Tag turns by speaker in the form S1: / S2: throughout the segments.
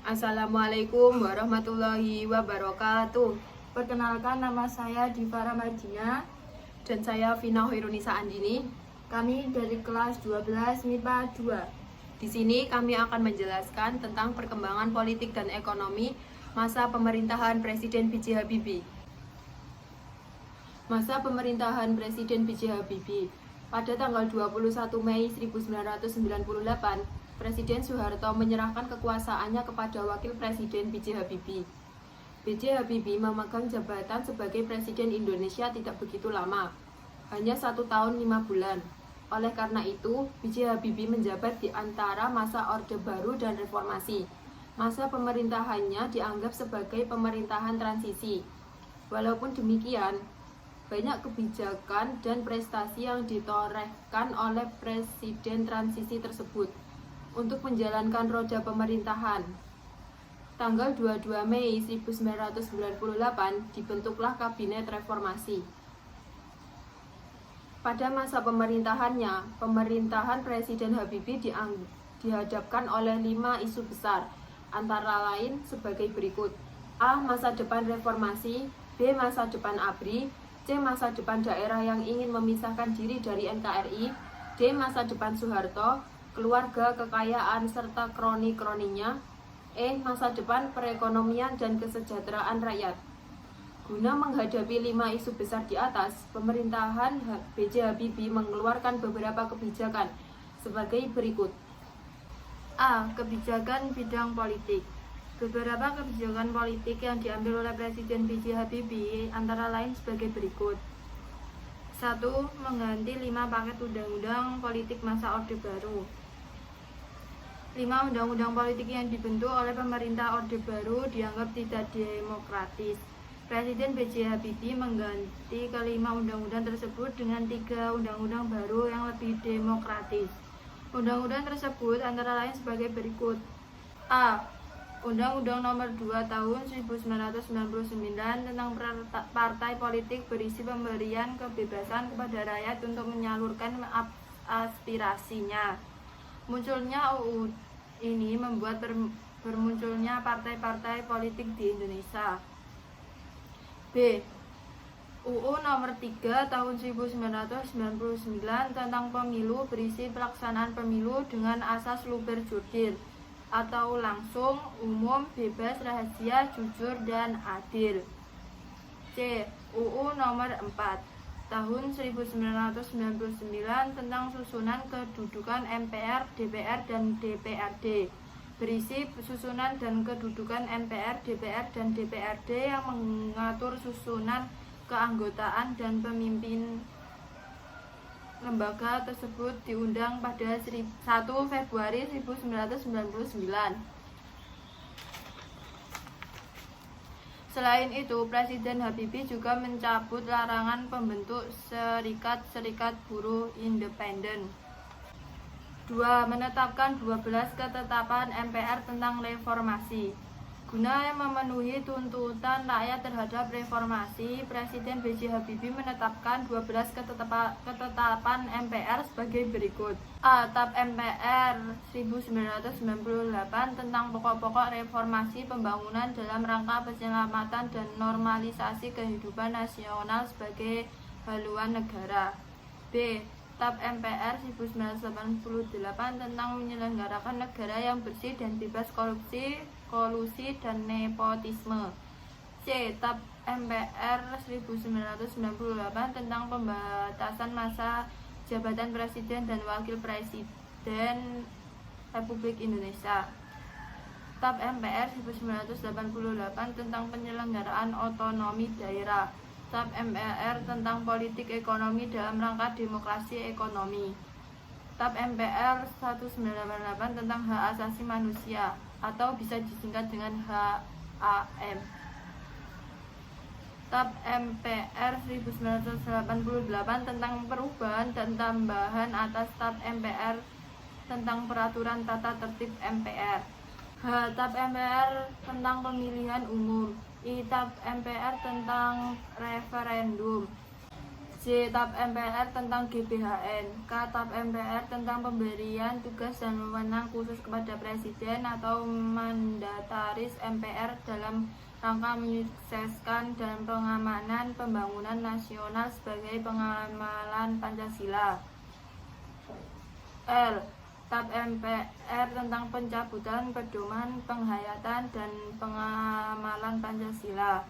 S1: Assalamualaikum warahmatullahi wabarakatuh. Perkenalkan, nama saya Diva Ramadina dan saya Vina Hoirunisa Andini. Kami dari kelas 12 MIPA 2. Di sini kami akan menjelaskan tentang perkembangan politik dan ekonomi masa pemerintahan Presiden B.J. Habibie. Masa pemerintahan Presiden B.J. Habibie. Pada tanggal 21 Mei 1998, Presiden Soeharto menyerahkan kekuasaannya kepada Wakil Presiden B.J. Habibie. B.J. Habibie memegang jabatan sebagai Presiden Indonesia tidak begitu lama, hanya 1 tahun 5 bulan. Oleh karena itu, B.J. Habibie menjabat di antara masa Orde Baru dan Reformasi. Masa pemerintahannya dianggap sebagai pemerintahan transisi. Walaupun demikian, banyak kebijakan dan prestasi yang ditorehkan oleh Presiden transisi tersebut untuk menjalankan roda pemerintahan. Tanggal 22 Mei 1998 dibentuklah Kabinet Reformasi. Pada masa pemerintahannya, pemerintahan Presiden Habibie dihadapkan oleh 5 isu besar, antara lain sebagai berikut. A. Masa depan reformasi. B. Masa depan ABRI. C. Masa depan daerah yang ingin memisahkan diri dari NKRI. D. Masa depan Soeharto, keluarga, kekayaan, serta kroni-kroninya. E. Masa depan perekonomian dan kesejahteraan rakyat. Guna menghadapi 5 isu besar di atas, pemerintahan B.J. Habibie mengeluarkan beberapa kebijakan sebagai berikut. A. Kebijakan bidang politik. Beberapa kebijakan politik yang diambil oleh Presiden B.J. Habibie antara lain sebagai berikut. 1. Mengganti 5 paket undang-undang politik masa Orde Baru. 5 undang-undang politik yang dibentuk oleh pemerintah Orde Baru dianggap tidak demokratis. Presiden B.J. Habibie mengganti kelima undang-undang tersebut dengan 3 undang-undang baru yang lebih demokratis. Undang-undang tersebut antara lain sebagai berikut. A. Undang-Undang Nomor 2 Tahun 1999 tentang partai politik berisi pemberian kebebasan kepada rakyat untuk menyalurkan aspirasinya. Munculnya UU ini membuat bermunculnya partai-partai politik di Indonesia. B. UU Nomor 3 Tahun 1999 tentang pemilu berisi pelaksanaan pemilu dengan asas luber jurdil atau langsung, umum, bebas, rahasia, jujur, dan adil. C. UU Nomor 4 Tahun 1999 tentang susunan kedudukan MPR, DPR, dan DPRD berisi susunan dan kedudukan MPR, DPR, dan DPRD yang mengatur susunan keanggotaan dan pemimpin lembaga tersebut diundang pada 1 Februari 1999. Selain itu, Presiden Habibie juga mencabut larangan pembentuk serikat-serikat buruh independen. 2. Menetapkan 12 ketetapan MPR tentang reformasi. Guna memenuhi tuntutan rakyat terhadap reformasi, Presiden B.J. Habibie menetapkan 12 ketetapan MPR sebagai berikut. A. TAP MPR 1998 tentang pokok-pokok reformasi pembangunan dalam rangka penyelamatan dan normalisasi kehidupan nasional sebagai haluan negara. B. TAP MPR 1988 tentang menyelenggarakan negara yang bersih dan bebas korupsi, kolusi, dan nepotisme. C. TAP MPR 1998 tentang pembatasan masa jabatan Presiden dan Wakil Presiden Republik Indonesia. TAP MPR 1988 tentang penyelenggaraan otonomi daerah. TAP MPR tentang politik ekonomi dalam rangka demokrasi ekonomi. TAP MPR 1988 tentang hak asasi manusia atau bisa disingkat dengan HAM. TAP MPR 1988 tentang perubahan dan tambahan atas TAP MPR tentang peraturan tata tertib MPR. H. TAP MPR tentang pemilihan umum. I. TAP MPR tentang referendum. C.
S2: J. Tap MPR tentang GBHN. K. Tap MPR tentang pemberian tugas dan wewenang khusus kepada Presiden atau mandataris MPR dalam rangka menyukseskan dan pengamanan pembangunan nasional sebagai pengamalan Pancasila. L. Tap MPR tentang pencabutan pedoman penghayatan dan pengamalan Pancasila.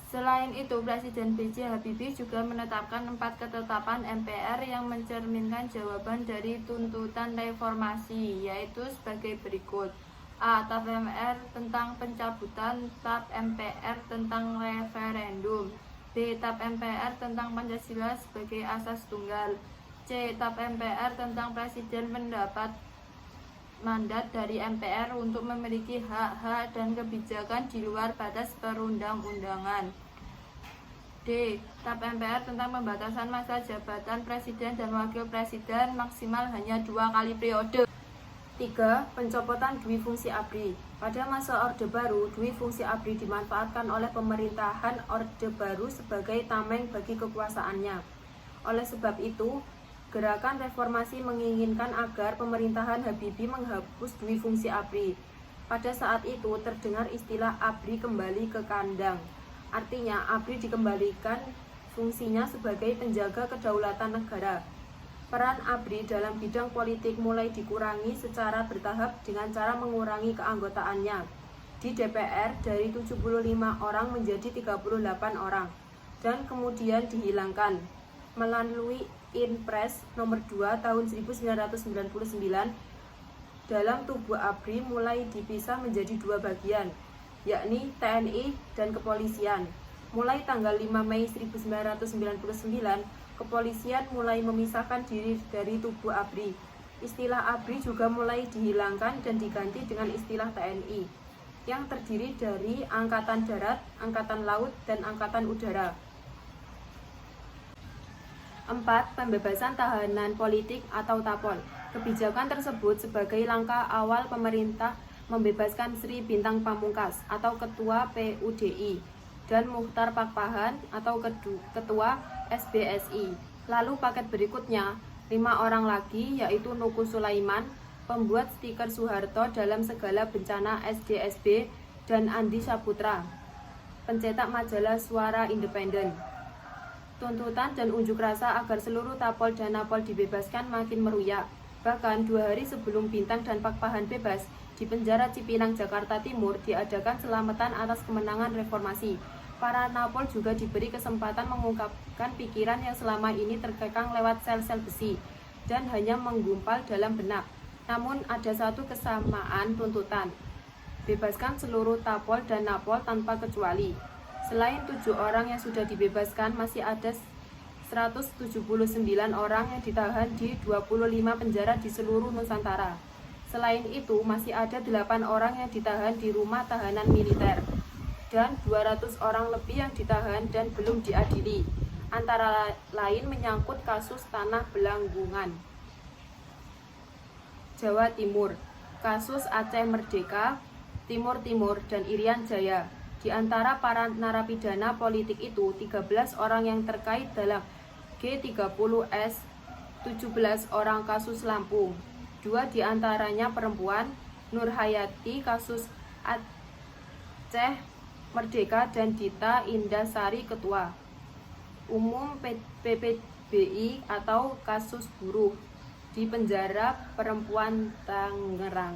S2: Selain itu, Presiden B.J. Habibie juga menetapkan 4 ketetapan MPR yang mencerminkan jawaban dari tuntutan reformasi, yaitu sebagai berikut. A. Tap MPR tentang pencabutan Tap MPR tentang referendum. B. Tap MPR tentang Pancasila sebagai asas tunggal. C. Tap MPR tentang Presiden mendapat mandat dari MPR untuk memiliki hak-hak dan kebijakan di luar batas perundang-undangan. D. Tap MPR tentang pembatasan masa jabatan Presiden dan Wakil Presiden maksimal hanya 2 kali periode. 3. Pencopotan dui fungsi ABRI. Pada masa Orde Baru, dui fungsi ABRI dimanfaatkan oleh pemerintahan Orde Baru sebagai tameng bagi kekuasaannya. Oleh sebab itu, Gerakan Reformasi menginginkan agar pemerintahan Habibie menghapus dui fungsi ABRI. Pada saat itu terdengar istilah ABRI kembali ke kandang. Artinya ABRI dikembalikan fungsinya sebagai penjaga kedaulatan negara. Peran ABRI dalam bidang politik mulai dikurangi secara bertahap dengan cara mengurangi keanggotaannya di DPR dari 75 orang menjadi 38 orang dan kemudian dihilangkan melalui Inpres nomor 2 tahun 1999. Dalam tubuh ABRI mulai dipisah menjadi 2 bagian, yakni TNI dan kepolisian. Mulai tanggal 5 Mei 1999, kepolisian mulai memisahkan diri dari tubuh ABRI. Istilah ABRI juga mulai dihilangkan dan diganti dengan istilah TNI, yang terdiri dari Angkatan Darat, Angkatan Laut, dan Angkatan Udara. 4. Pembebasan tahanan politik atau TAPOL. Kebijakan tersebut sebagai langkah awal pemerintah membebaskan Sri Bintang Pamungkas atau Ketua PUDI dan Muchtar Pakpahan atau Ketua SBSI. Lalu paket berikutnya, 5 orang lagi yaitu Nuku Sulaiman, pembuat stiker Soeharto dalam segala bencana SDSB, dan Andi Saputra, pencetak majalah Suara Independen. Tuntutan dan unjuk rasa agar seluruh Tapol dan Napol dibebaskan makin meruyak. Bahkan 2 hari sebelum Bintang dan Pakpahan bebas, di penjara Cipinang, Jakarta Timur diadakan selamatan atas kemenangan reformasi. Para Napol juga diberi kesempatan mengungkapkan pikiran yang selama ini terkekang lewat sel-sel besi dan hanya menggumpal dalam benak. Namun ada satu kesamaan tuntutan: bebaskan seluruh Tapol dan Napol tanpa kecuali. Selain 7 orang yang sudah dibebaskan, masih ada 179 orang yang ditahan di 25 penjara di seluruh Nusantara. Selain itu, masih ada 8 orang yang ditahan di rumah tahanan militer dan 200 orang lebih yang ditahan dan belum diadili, antara lain menyangkut kasus Tanah Belanggungan. Jawa Timur, kasus Aceh Merdeka, Timur Timur, dan Irian Jaya. Di antara para narapidana politik itu, 13 orang yang terkait dalam G30S, 17 orang kasus Lampung, 2 diantaranya perempuan, Nur Hayati kasus Aceh Merdeka, dan Dita Indasari Ketua Umum PPBI atau kasus buruh di penjara perempuan Tangerang.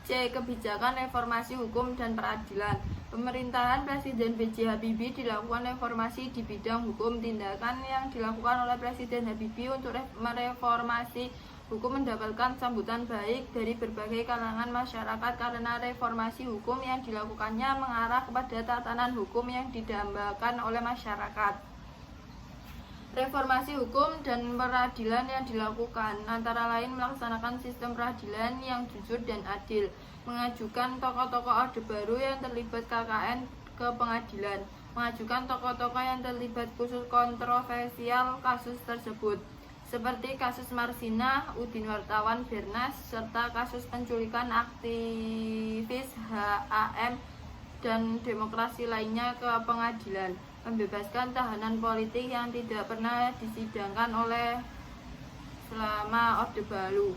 S2: C. Kebijakan reformasi hukum dan peradilan. Pemerintahan Presiden B.J. Habibie dilakukan reformasi di bidang hukum. Tindakan yang dilakukan oleh Presiden Habibie untuk mereformasi hukum mendapatkan sambutan baik dari berbagai kalangan masyarakat karena reformasi hukum yang dilakukannya mengarah kepada tatanan hukum yang didambakan oleh masyarakat. Reformasi hukum dan peradilan yang dilakukan antara lain melaksanakan sistem peradilan yang jujur dan adil, mengajukan tokoh-tokoh Orde Baru yang terlibat KKN ke pengadilan, mengajukan tokoh-tokoh yang terlibat khusus kontroversial kasus tersebut, seperti kasus Marsina, Udin Wartawan Bernas, serta kasus penculikan aktivis HAM dan demokrasi lainnya ke pengadilan. membebaskan tahanan politik yang tidak pernah disidangkan oleh selama Orde Baru.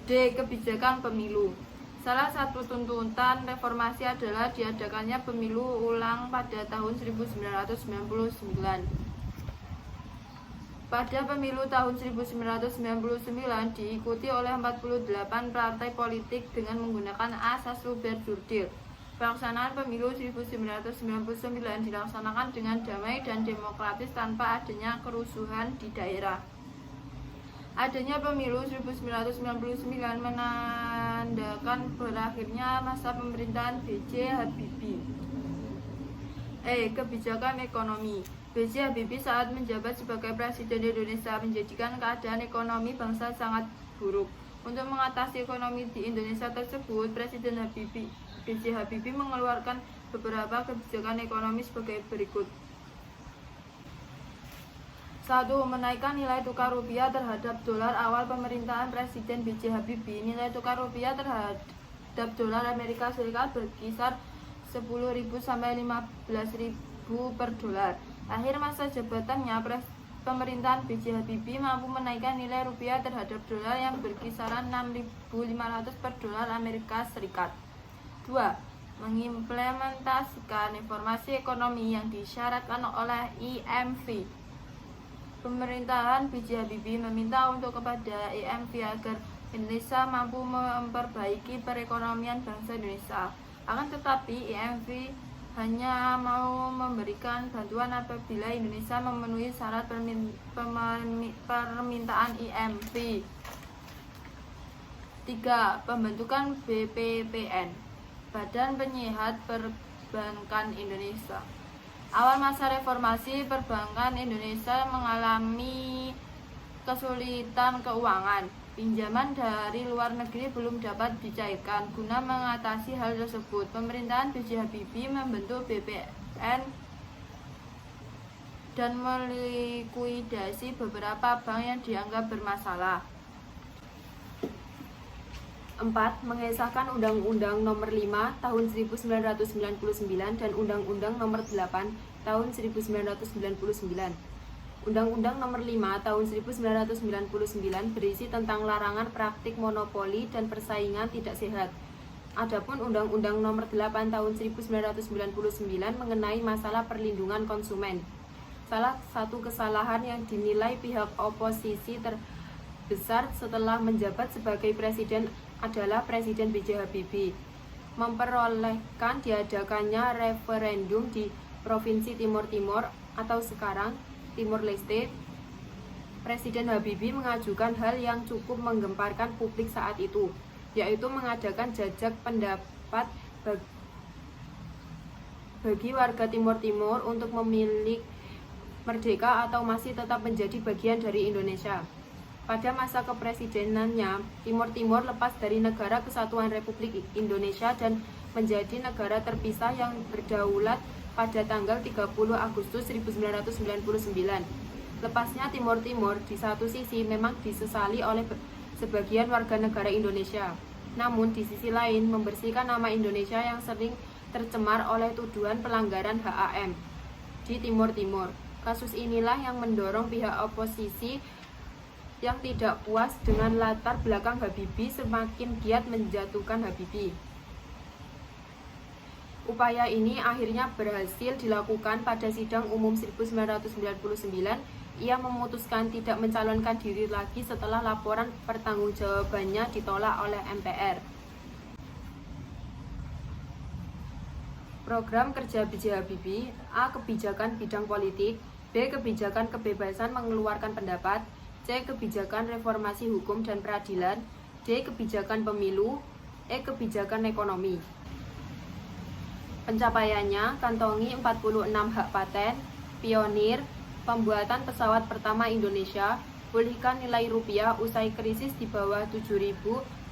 S2: D. Kebijakan pemilu. Salah satu tuntutan reformasi adalah diadakannya pemilu ulang pada tahun 1999. Pada pemilu tahun 1999 diikuti oleh 48 partai politik dengan menggunakan asas luber jurdil. Pelaksanaan pemilu 1999 dilaksanakan dengan damai dan demokratis tanpa adanya kerusuhan di daerah. Adanya pemilu 1999 menandakan berakhirnya masa pemerintahan B.J. Habibie. Kebijakan ekonomi. B.J. Habibie saat menjabat sebagai Presiden Indonesia menjadikan keadaan ekonomi bangsa sangat buruk. Untuk mengatasi ekonomi di Indonesia tersebut, Presiden B.J. Habibie mengeluarkan beberapa kebijakan ekonomi sebagai berikut. 1. Menaikkan nilai tukar rupiah terhadap dolar. Awal pemerintahan Presiden B.J. Habibie, nilai tukar rupiah terhadap dolar Amerika Serikat berkisar 10.000 sampai 15.000 per dolar. Akhir masa jabatannya, pemerintahan B.J. Habibie mampu menaikkan nilai rupiah terhadap dolar yang berkisaran 6.500 per dolar Amerika Serikat. 2. Mengimplementasikan reformasi ekonomi yang disyaratkan oleh IMF. Pemerintahan B.J. Habibie meminta kepada IMF agar Indonesia mampu memperbaiki perekonomian bangsa Indonesia. Akan tetapi IMF hanya mau memberikan bantuan apabila Indonesia memenuhi syarat permintaan IMF. 3. Pembentukan BPPN, Badan Penyehat Perbankan Indonesia. Awal masa reformasi perbankan Indonesia mengalami kesulitan keuangan. Pinjaman dari luar negeri belum dapat dicairkan. Guna mengatasi hal tersebut, pemerintahan B.J. Habibie membentuk BPN dan melikuidasi beberapa bank yang dianggap bermasalah.
S1: 4. Mengesahkan Undang-Undang Nomor 5 Tahun 1999 dan Undang-Undang Nomor 8 Tahun 1999. Undang-Undang Nomor 5 Tahun 1999 berisi tentang larangan praktik monopoli dan persaingan tidak sehat. Adapun Undang-Undang Nomor 8 Tahun 1999 mengenai masalah perlindungan konsumen. Salah satu kesalahan yang dinilai pihak oposisi terbesar setelah menjabat sebagai presiden adalah Presiden B.J. Habibie memperolehkan diadakannya referendum di Provinsi Timur Timur atau sekarang Timur Leste. Presiden Habibie mengajukan hal yang cukup menggemparkan publik saat itu, yaitu mengadakan jajak pendapat bagi warga Timur Timur untuk memilih merdeka atau masih tetap menjadi bagian dari Indonesia. Pada masa kepresidenannya, Timur Timur lepas dari Negara Kesatuan Republik Indonesia dan menjadi negara terpisah yang berdaulat pada tanggal 30 Agustus 1999. Lepasnya Timur Timur di satu sisi memang disesali oleh sebagian warga negara Indonesia. Namun di sisi lain membersihkan nama Indonesia yang sering tercemar oleh tuduhan pelanggaran HAM di Timur Timur. Kasus inilah yang mendorong pihak oposisi yang tidak puas dengan latar belakang Habibie semakin giat menjatuhkan Habibie. Upaya ini akhirnya berhasil dilakukan pada sidang umum 1999. Ia memutuskan tidak mencalonkan diri lagi setelah laporan pertanggungjawabannya ditolak oleh MPR. Program kerja B.J. Habibie: A. Kebijakan bidang politik. B. Kebijakan kebebasan mengeluarkan pendapat. C. Kebijakan reformasi hukum dan peradilan. D. Kebijakan pemilu. E. Kebijakan ekonomi. Pencapaiannya: kantongi 46 hak paten, pionir, pembuatan pesawat pertama Indonesia, pulihkan nilai rupiah usai krisis di bawah 7.000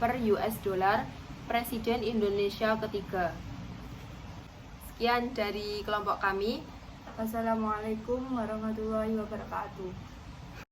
S1: per US dollar, Presiden Indonesia ketiga. Sekian dari kelompok kami.
S2: Wassalamualaikum warahmatullahi wabarakatuh.